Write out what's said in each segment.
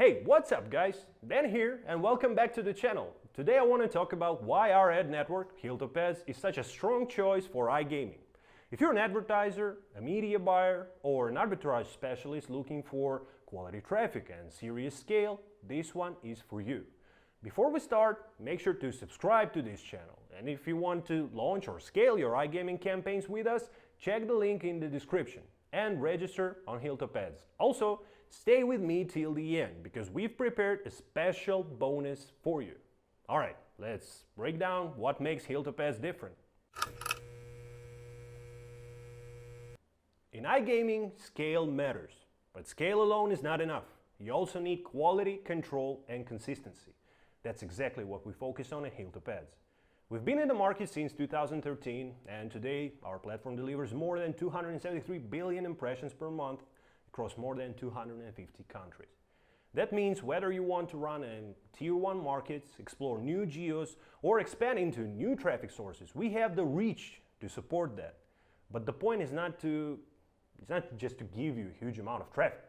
Hey, what's up guys? Dan here and welcome back to the channel. Today I want to talk about why our ad network, HilltopAds, is such a strong choice for iGaming. If you're an advertiser, a media buyer, or an arbitrage specialist looking for quality traffic and serious scale, this one is for you. Before we start, make sure to subscribe to this channel. And if you want to launch or scale your iGaming campaigns with us, check the link in the description and register on HilltopAds. Also, stay with me till the end because we've prepared a special bonus for you. All right, let's break down what makes HilltopAds different. In iGaming, scale matters, but scale alone is not enough. You also need quality, control, and consistency. That's exactly what we focus on at HilltopAds. We've been in the market since 2013, and today our platform delivers more than 273 billion impressions per month across more than 250 countries. That means whether you want to run in Tier 1 markets, explore new geos, or expand into new traffic sources, we have the reach to support that. But the point is not just to give you a huge amount of traffic.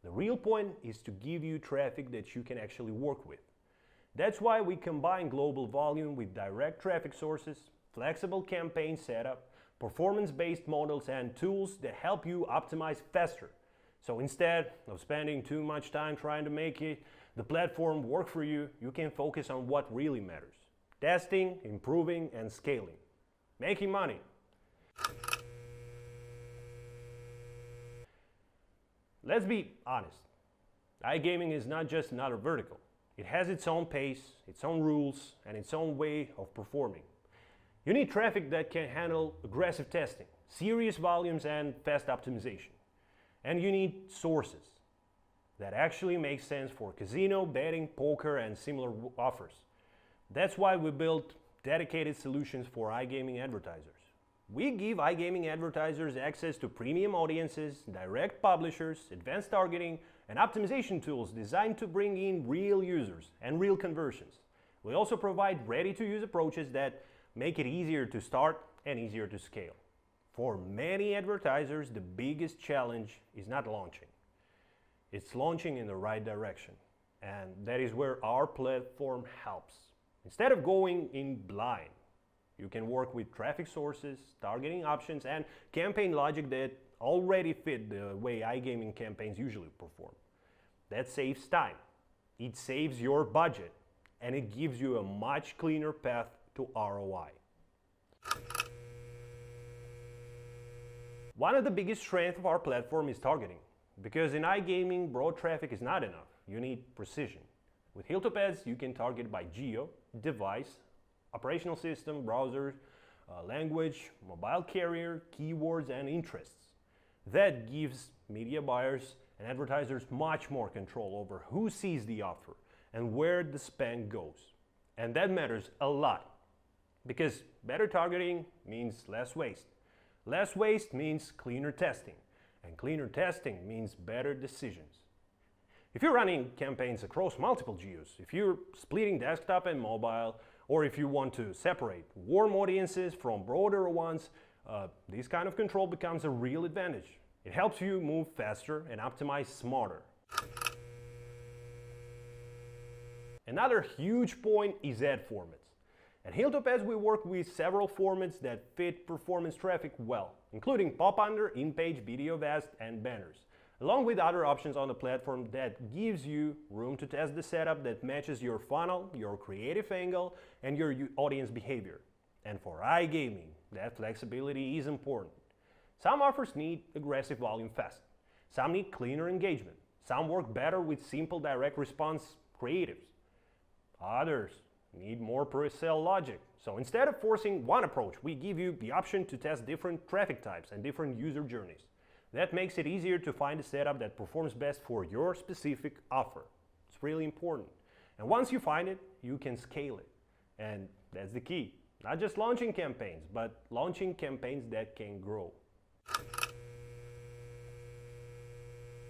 The real point is to give you traffic that you can actually work with. That's why we combine global volume with direct traffic sources, flexible campaign setup, performance-based models, and tools that help you optimize faster. So instead of spending too much time trying to make the platform work for you, you can focus on what really matters. Testing, improving, and scaling. Making money. Let's be honest. iGaming is not just another vertical. It has its own pace, its own rules, and its own way of performing. You need traffic that can handle aggressive testing, serious volumes, and fast optimization. And you need sources that actually make sense for casino, betting, poker, and similar offers. That's why we built dedicated solutions for iGaming advertisers. We give iGaming advertisers access to premium audiences, direct publishers, advanced targeting, and optimization tools designed to bring in real users and real conversions. We also provide ready-to-use approaches that make it easier to start and easier to scale. For many advertisers, the biggest challenge is not launching. It's launching in the right direction. And that is where our platform helps. Instead of going in blind, you can work with traffic sources, targeting options, and campaign logic that already fit the way iGaming campaigns usually perform. That saves time, it saves your budget, and it gives you a much cleaner path to ROI. One of the biggest strengths of our platform is targeting, because in iGaming, broad traffic is not enough. You need precision. With HilltopAds, you can target by geo, device, operational system, browser, language, mobile carrier, keywords, and interests. That gives media buyers and advertisers much more control over who sees the offer and where the spend goes. And that matters a lot because better targeting means less waste. Less waste means cleaner testing, and cleaner testing means better decisions. If you're running campaigns across multiple geos, if you're splitting desktop and mobile, or if you want to separate warm audiences from broader ones, this kind of control becomes a real advantage. It helps you move faster and optimize smarter. Another huge point is ad formats. At HilltopAds, we work with several formats that fit performance traffic well, including Popunder, in-page, video vast, and banners, along with other options on the platform that gives you room to test the setup that matches your funnel, your creative angle, and your audience behavior. And for iGaming, that flexibility is important. Some offers need aggressive volume fast. Some need cleaner engagement. Some work better with simple direct response creatives. Others need more pre-sale logic. So instead of forcing one approach, we give you the option to test different traffic types and different user journeys. That makes it easier to find a setup that performs best for your specific offer. It's really important. And once you find it, you can scale it. And that's the key. Not just launching campaigns, but launching campaigns that can grow.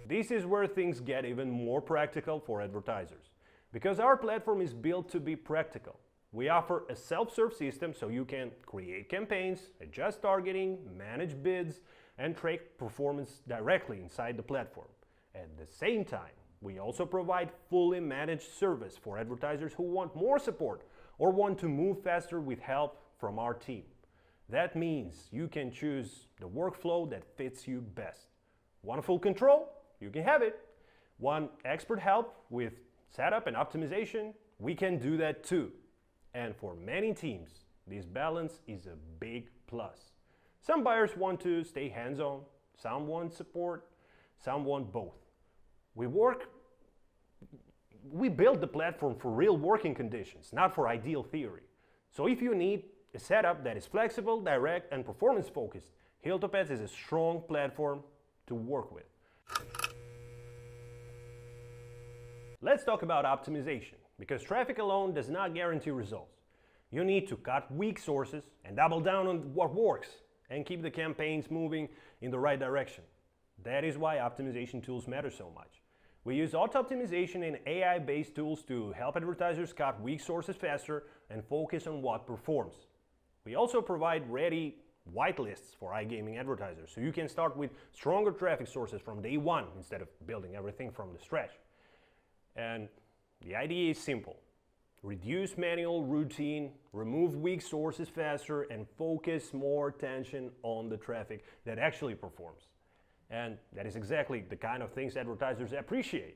This is where things get even more practical for advertisers. Because our platform is built to be practical. We offer a self-serve system so you can create campaigns, adjust targeting, manage bids, and track performance directly inside the platform. At the same time, We also provide fully managed service for advertisers who want more support or want to move faster with help from our team. That means you can choose the workflow that fits you best. Want full control? You can have it. Want expert help with setup and optimization? We can do that too. And for many teams, this balance is a big plus. Some buyers want to stay hands-on, some want support, some want both. We build the platform for real working conditions, not for ideal theory. So if you need a setup that is flexible, direct, and performance-focused, HilltopAds is a strong platform to work with. Let's talk about optimization, because traffic alone does not guarantee results. You need to cut weak sources and double down on what works and keep the campaigns moving in the right direction. That is why optimization tools matter so much. We use auto optimization and AI-based tools to help advertisers cut weak sources faster and focus on what performs. We also provide ready whitelists for iGaming advertisers, so you can start with stronger traffic sources from day one instead of building everything from the scratch. And the idea is simple. Reduce manual routine, remove weak sources faster, and focus more attention on the traffic that actually performs. And that is exactly the kind of things advertisers appreciate.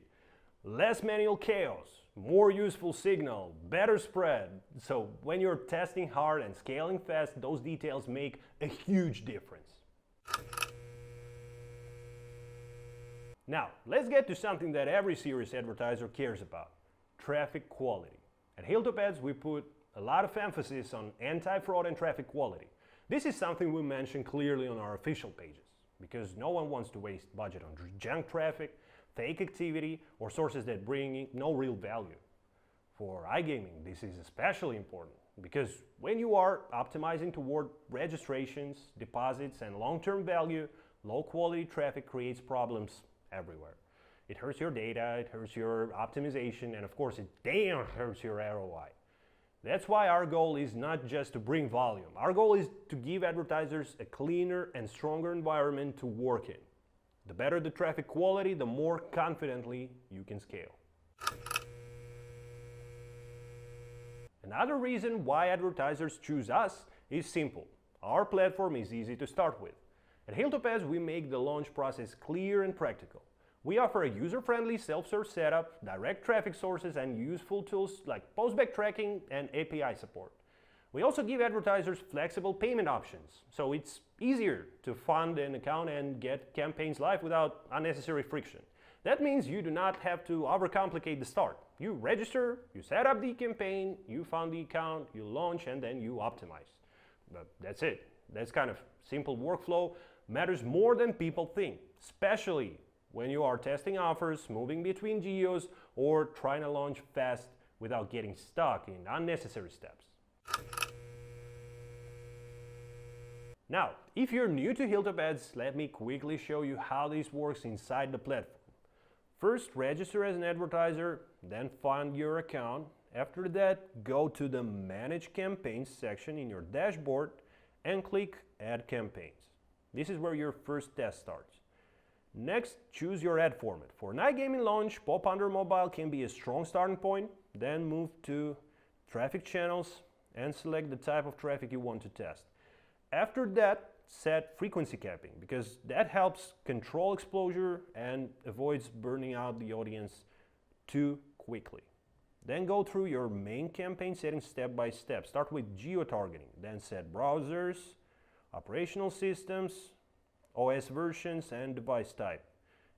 Less manual chaos, more useful signal, better spread. So when you're testing hard and scaling fast, those details make a huge difference. Now, let's get to something that every serious advertiser cares about: traffic quality. At HilltopAds, we put a lot of emphasis on anti-fraud and traffic quality. This is something we mention clearly on our official pages, because no one wants to waste budget on junk traffic, fake activity, or sources that bring no real value. For iGaming, this is especially important, because when you are optimizing toward registrations, deposits, and long-term value, low-quality traffic creates problems everywhere. It hurts your data, it hurts your optimization, and of course it damn hurts your ROI. That's why our goal is not just to bring volume. Our goal is to give advertisers a cleaner and stronger environment to work in. The better the traffic quality, the more confidently you can scale. Another reason why advertisers choose us is simple. Our platform is easy to start with. At HilltopAds, we make the launch process clear and practical. We offer a user-friendly self-serve setup, direct traffic sources, and useful tools like Postback tracking and API support. We also give advertisers flexible payment options, so it's easier to fund an account and get campaigns live without unnecessary friction. That means you do not have to overcomplicate the start. You register, you set up the campaign, you fund the account, you launch, and then you optimize. But that's it. That's kind of simple workflow matters more than people think, especially when you are testing offers, moving between geos, or trying to launch fast without getting stuck in unnecessary steps. Now, if you're new to HilltopAds, let me quickly show you how this works inside the platform. First, register as an advertiser, then fund your account. After that, go to the Manage Campaigns section in your dashboard and click Add Campaigns. This is where your first test starts. Next, choose your ad format. For an iGaming launch, Popunder mobile can be a strong starting point. Then move to Traffic Channels and select the type of traffic you want to test. After that, set frequency capping, because that helps control exposure and avoids burning out the audience too quickly. Then go through your main campaign settings step by step. Start with geo-targeting, then set browsers, operational systems, OS versions, and device type.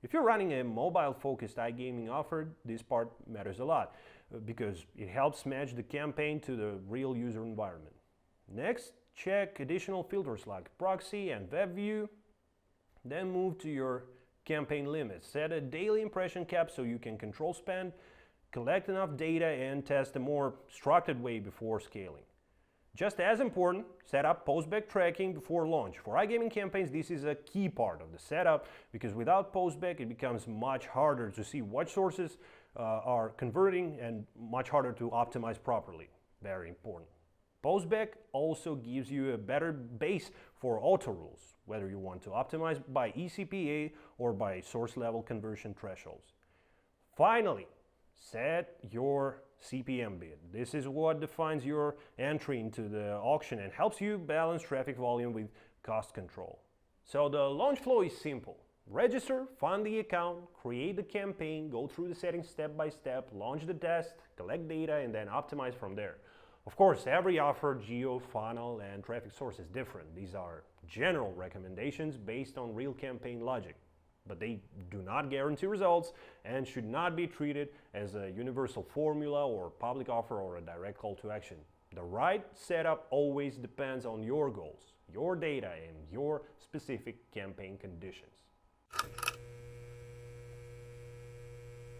If you're running a mobile-focused iGaming offer, this part matters a lot because it helps match the campaign to the real user environment. Next, check additional filters like proxy and web view. Then move to your campaign limits. Set a daily impression cap so you can control spend, collect enough data, and test a more structured way before scaling. Just as important, set up Postback tracking before launch. For iGaming campaigns, this is a key part of the setup because without Postback, it becomes much harder to see what sources are converting and much harder to optimize properly. Very important. Postback also gives you a better base for auto rules, whether you want to optimize by eCPA or by source level conversion thresholds. Finally, set your CPM bid. This is what defines your entry into the auction and helps you balance traffic volume with cost control. So the launch flow is simple. Register, fund the account, create the campaign, go through the settings step by step, launch the test, collect data, and then optimize from there. Of course, every offer, geo, funnel, and traffic source is different. These are general recommendations based on real campaign logic, but they do not guarantee results and should not be treated as a universal formula or public offer or a direct call to action. The right setup always depends on your goals, your data, and your specific campaign conditions.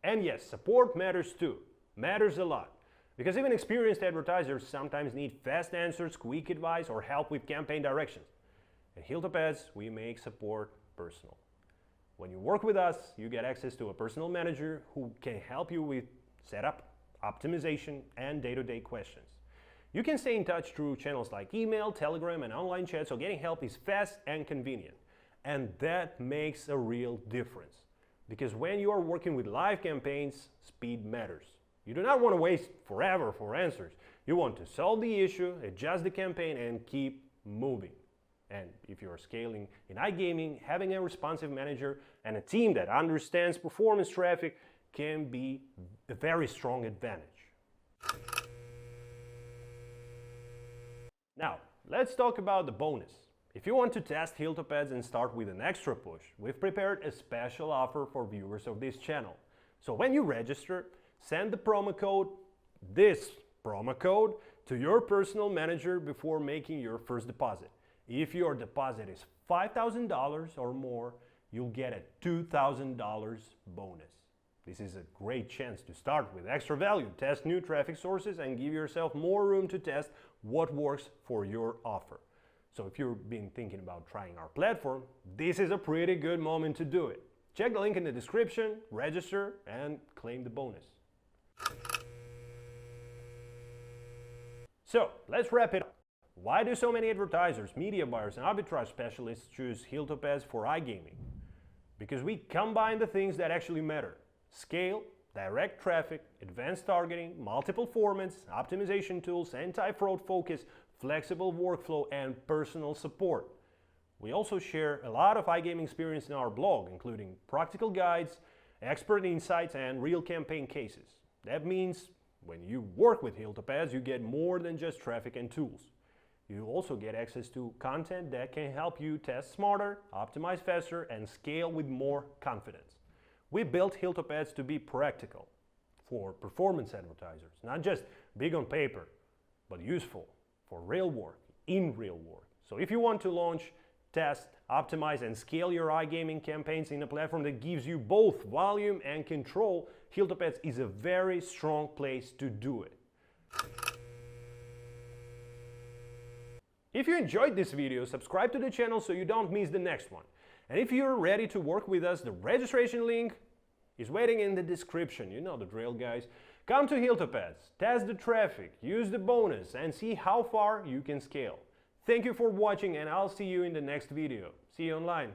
And yes, support matters too. Matters a lot. Because even experienced advertisers sometimes need fast answers, quick advice, or help with campaign directions. At HilltopAds, we make support personal. When you work with us, you get access to a personal manager who can help you with setup, optimization, and day-to-day questions. You can stay in touch through channels like email, Telegram, and online chat, so getting help is fast and convenient. And that makes a real difference. Because when you are working with live campaigns, speed matters. You do not want to waste forever for answers. You want to solve the issue, adjust the campaign, and keep moving. And if you're scaling in iGaming, having a responsive manager and a team that understands performance traffic can be a very strong advantage. Now, let's talk about the bonus. If you want to test HilltopAds and start with an extra push, we've prepared a special offer for viewers of this channel. So when you register, send the promo code, this promo code, to your personal manager before making your first deposit. If your deposit is $5,000 or more, you'll get a $2,000 bonus. This is a great chance to start with extra value, test new traffic sources, and give yourself more room to test what works for your offer. So if you've been thinking about trying our platform, this is a pretty good moment to do it. Check the link in the description, register, and claim the bonus. So let's wrap it up. Why do so many advertisers, media buyers, and arbitrage specialists choose HilltopAds for iGaming? Because we combine the things that actually matter: scale, direct traffic, advanced targeting, multiple formats, optimization tools, anti-fraud focus, flexible workflow, and personal support. We also share a lot of iGaming experience in our blog, including practical guides, expert insights, and real campaign cases. That means when you work with HilltopAds, you get more than just traffic and tools. You also get access to content that can help you test smarter, optimize faster, and scale with more confidence. We built HilltopAds to be practical for performance advertisers, not just big on paper, but useful for real work, in real work. So if you want to launch, test, optimize, and scale your iGaming campaigns in a platform that gives you both volume and control, HilltopAds is a very strong place to do it. If you enjoyed this video, subscribe to the channel so you don't miss the next one. And if you're ready to work with us, the registration link is waiting in the description. You know the drill, guys. Come to HilltopAds, test the traffic, use the bonus, and see how far you can scale. Thank you for watching, and I'll see you in the next video. See you online.